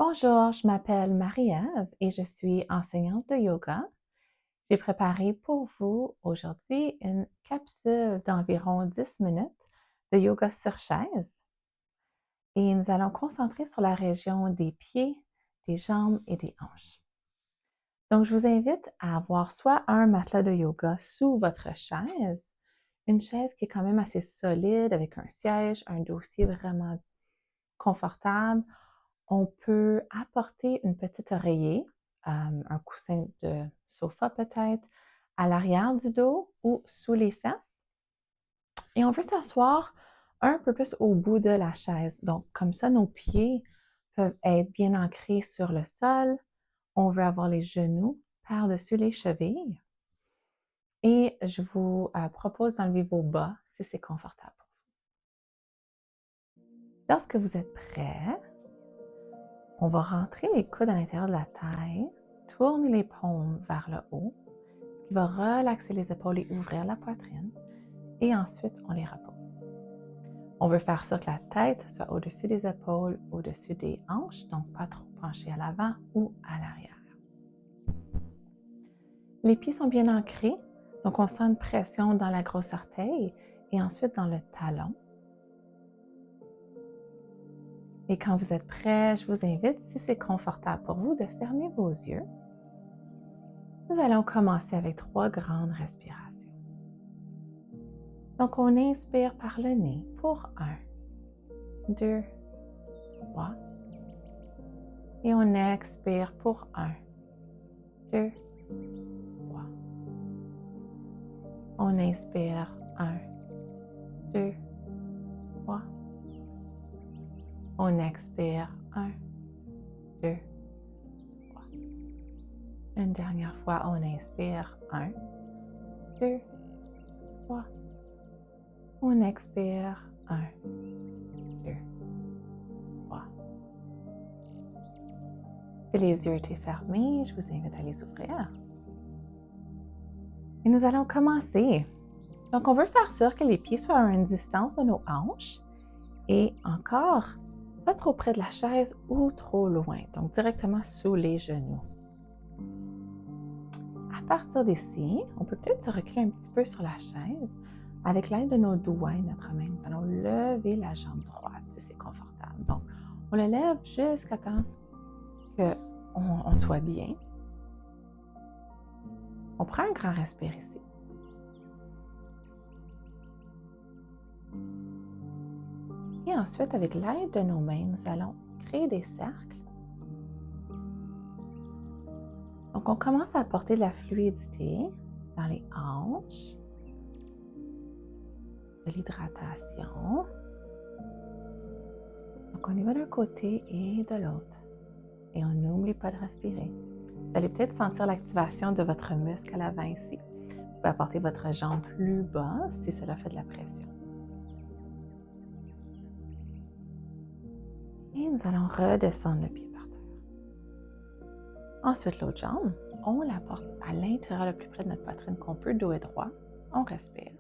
Bonjour, je m'appelle Marie-Ève et je suis enseignante de yoga. J'ai préparé pour vous aujourd'hui une capsule d'environ 10 minutes de yoga sur chaise et nous allons concentrer sur la région des pieds, des jambes et des hanches. Donc, je vous invite à avoir soit un matelas de yoga sous votre chaise, une chaise qui est quand même assez solide avec un siège, un dossier vraiment confortable. On peut apporter une petite oreiller, un coussin de sofa peut-être, à l'arrière du dos ou sous les fesses. Et on veut s'asseoir un peu plus au bout de la chaise. Donc, comme ça, nos pieds peuvent être bien ancrés sur le sol. On veut avoir les genoux par-dessus les chevilles. Et je vous propose d'enlever vos bas si c'est confortable. Lorsque vous êtes prêt, on va rentrer les coudes à l'intérieur de la taille, tourner les paumes vers le haut, ce qui va relaxer les épaules et ouvrir la poitrine. Et ensuite, on les repose. On veut faire ça que la tête soit au-dessus des épaules, au-dessus des hanches, donc pas trop penchée à l'avant ou à l'arrière. Les pieds sont bien ancrés, donc on sent une pression dans la grosse orteil et ensuite dans le talon. Et quand vous êtes prêt, je vous invite, si c'est confortable pour vous, de fermer vos yeux. Nous allons commencer avec 3 grandes respirations. Donc, on inspire par le nez pour 1, 2, 3. Et on expire pour 1, 2, 3. On inspire 1, 2, 3. On expire 1, 2, 3. Une dernière fois, on inspire 1, 2, 3. On expire 1, 2, 3. Si les yeux étaient fermés, je vous invite à les ouvrir. Et nous allons commencer. Donc, on veut faire sûr que les pieds soient à une distance de nos hanches et encore pas trop près de la chaise ou trop loin, donc directement sous les genoux. À partir d'ici, on peut peut-être se reculer un petit peu sur la chaise. Avec l'aide de nos doigts et notre main, nous allons lever la jambe droite si c'est confortable. Donc, on le lève jusqu'à temps qu'on soit bien. On prend un grand respire ici. Et ensuite, avec l'aide de nos mains, nous allons créer des cercles. Donc, on commence à apporter de la fluidité dans les hanches, de l'hydratation. Donc, on y va d'un côté et de l'autre. Et on n'oublie pas de respirer. Vous allez peut-être sentir l'activation de votre muscle à l'avant ici. Vous pouvez apporter votre jambe plus bas si cela fait de la pression. Et nous allons redescendre le pied par terre. Ensuite, l'autre jambe, on la porte à l'intérieur le plus près de notre poitrine qu'on peut, dos et droit. On respire.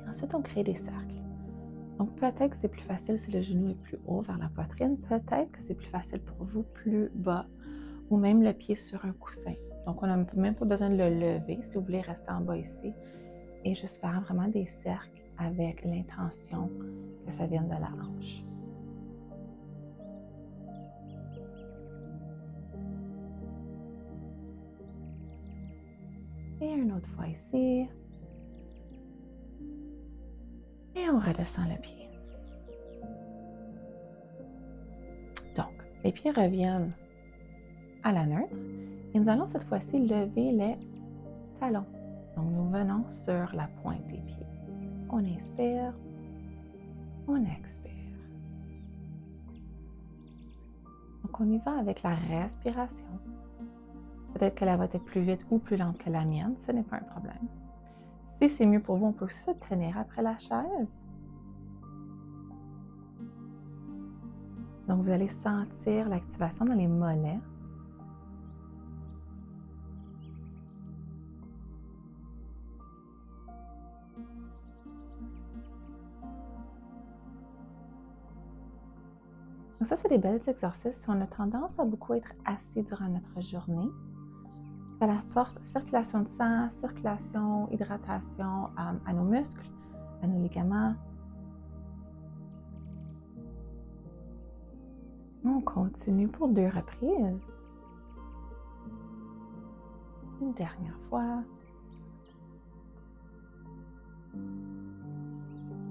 Et ensuite, on crée des cercles. Donc, peut-être que c'est plus facile si le genou est plus haut vers la poitrine. Peut-être que c'est plus facile pour vous plus bas ou même le pied sur un coussin. Donc, on n'a même pas besoin de le lever si vous voulez rester en bas ici et juste faire vraiment des cercles avec l'intention que ça vienne de la hanche. Et une autre fois ici. Et on redescend le pied. Donc, les pieds reviennent à la neutre et nous allons cette fois-ci lever les talons. Donc, nous venons sur la pointe des pieds. On inspire, on expire. Donc, on y va avec la respiration. Peut-être que la vôtre est plus vite ou plus lente que la mienne, ce n'est pas un problème. Si c'est mieux pour vous, on peut se tenir après la chaise. Donc, vous allez sentir l'activation dans les mollets. Donc ça, c'est des belles exercices. Si on a tendance à beaucoup être assis durant notre journée, ça apporte circulation de sang, circulation, hydratation à nos muscles, à nos ligaments. On continue pour 2 reprises. Une dernière fois.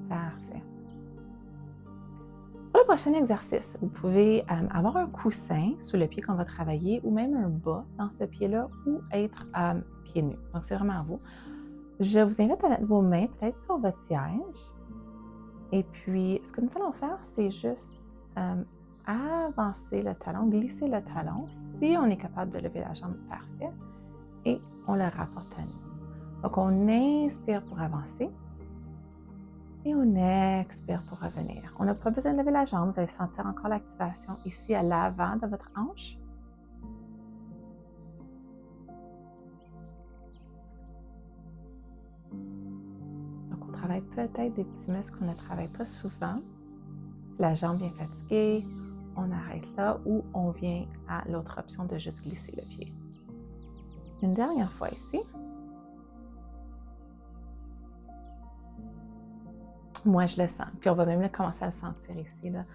Parfait. Pour le prochain exercice, vous pouvez avoir un coussin sous le pied qu'on va travailler ou même un bas dans ce pied-là ou être pieds nus. Donc, c'est vraiment à vous. Je vous invite à mettre vos mains peut-être sur votre siège. Et puis, ce que nous allons faire, c'est juste avancer le talon, glisser le talon. Si on est capable de lever la jambe, parfait. Et on le rapporte à nous. Donc, on inspire pour avancer. Et on expire pour revenir. On n'a pas besoin de lever la jambe. Vous allez sentir encore l'activation ici à l'avant de votre hanche. Donc, on travaille peut-être des petits muscles qu'on ne travaille pas souvent. Si la jambe vient fatiguée, on arrête là ou on vient à l'autre option de juste glisser le pied. Une dernière fois ici. Moi, je le sens. Puis on va même commencer à le sentir ici, là,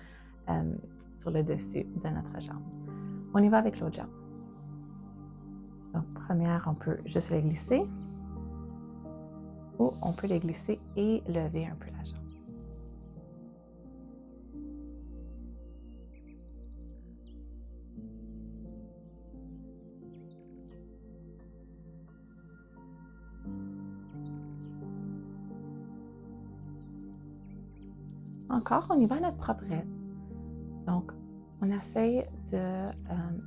sur le dessus de notre jambe. On y va avec l'autre jambe. Donc, première, on peut juste le glisser. Ou on peut le glisser et lever un peu la jambe. Encore, on y va à notre propre rythme. Donc, on essaye de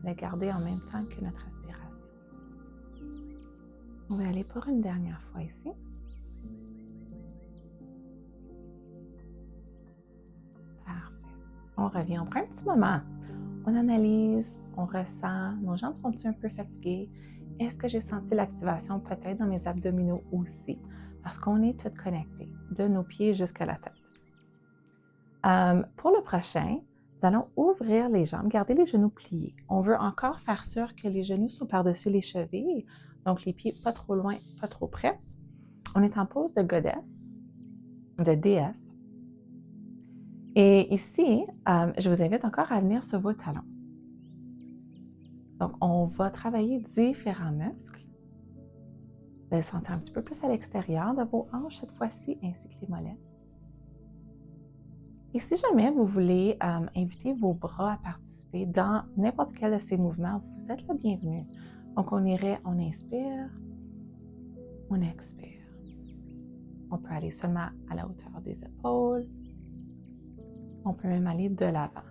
le garder en même temps que notre respiration. On va aller pour une dernière fois ici. Parfait. On revient, on prend un petit moment. On analyse, on ressent, nos jambes sont un peu fatiguées. Est-ce que j'ai senti l'activation peut-être dans mes abdominaux aussi? Parce qu'on est toutes connectés, de nos pieds jusqu'à la tête. Pour le prochain, nous allons ouvrir les jambes, garder les genoux pliés. On veut encore faire sûr que les genoux sont par-dessus les chevilles, donc les pieds pas trop loin, pas trop près. On est en pose de goddess, de déesse. Et ici, je vous invite encore à venir sur vos talons. Donc, on va travailler différents muscles. Vous allez sentir un petit peu plus à l'extérieur de vos hanches cette fois-ci, ainsi que les mollets. Et si jamais vous voulez inviter vos bras à participer dans n'importe quel de ces mouvements, vous êtes le bienvenu. Donc, on irait, on inspire, on expire. On peut aller seulement à la hauteur des épaules. On peut même aller de l'avant.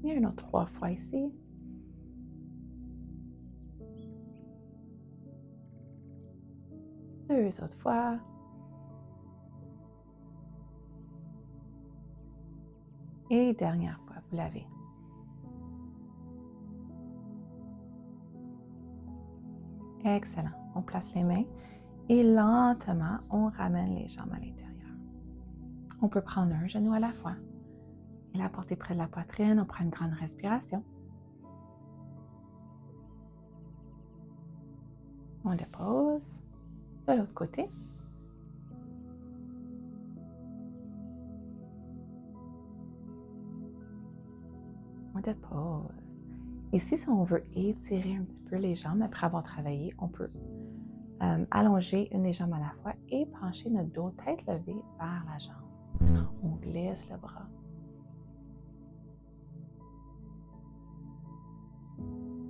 Il y a une autre 3 fois ici. Deux autres fois. Et dernière fois, vous l'avez. Excellent. On place les mains et lentement, on ramène les jambes à l'intérieur. On peut prendre un genou à la fois et la porter près de la poitrine. On prend une grande respiration. On dépose de l'autre côté. On dépose. Ici, si on veut étirer un petit peu les jambes après avoir travaillé, on peut allonger une des jambes à la fois et pencher notre dos tête levée vers la jambe. On glisse le bras.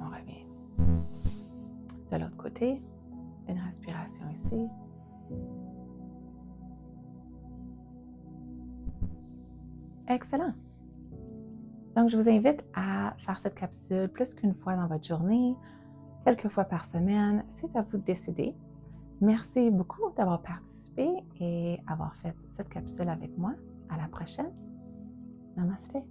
On revient. De l'autre côté, une respiration ici. Excellent. Donc, je vous invite à faire cette capsule plus qu'une fois dans votre journée, quelques fois par semaine. C'est à vous de décider. Merci beaucoup d'avoir participé et avoir fait cette capsule avec moi. À la prochaine. Namaste.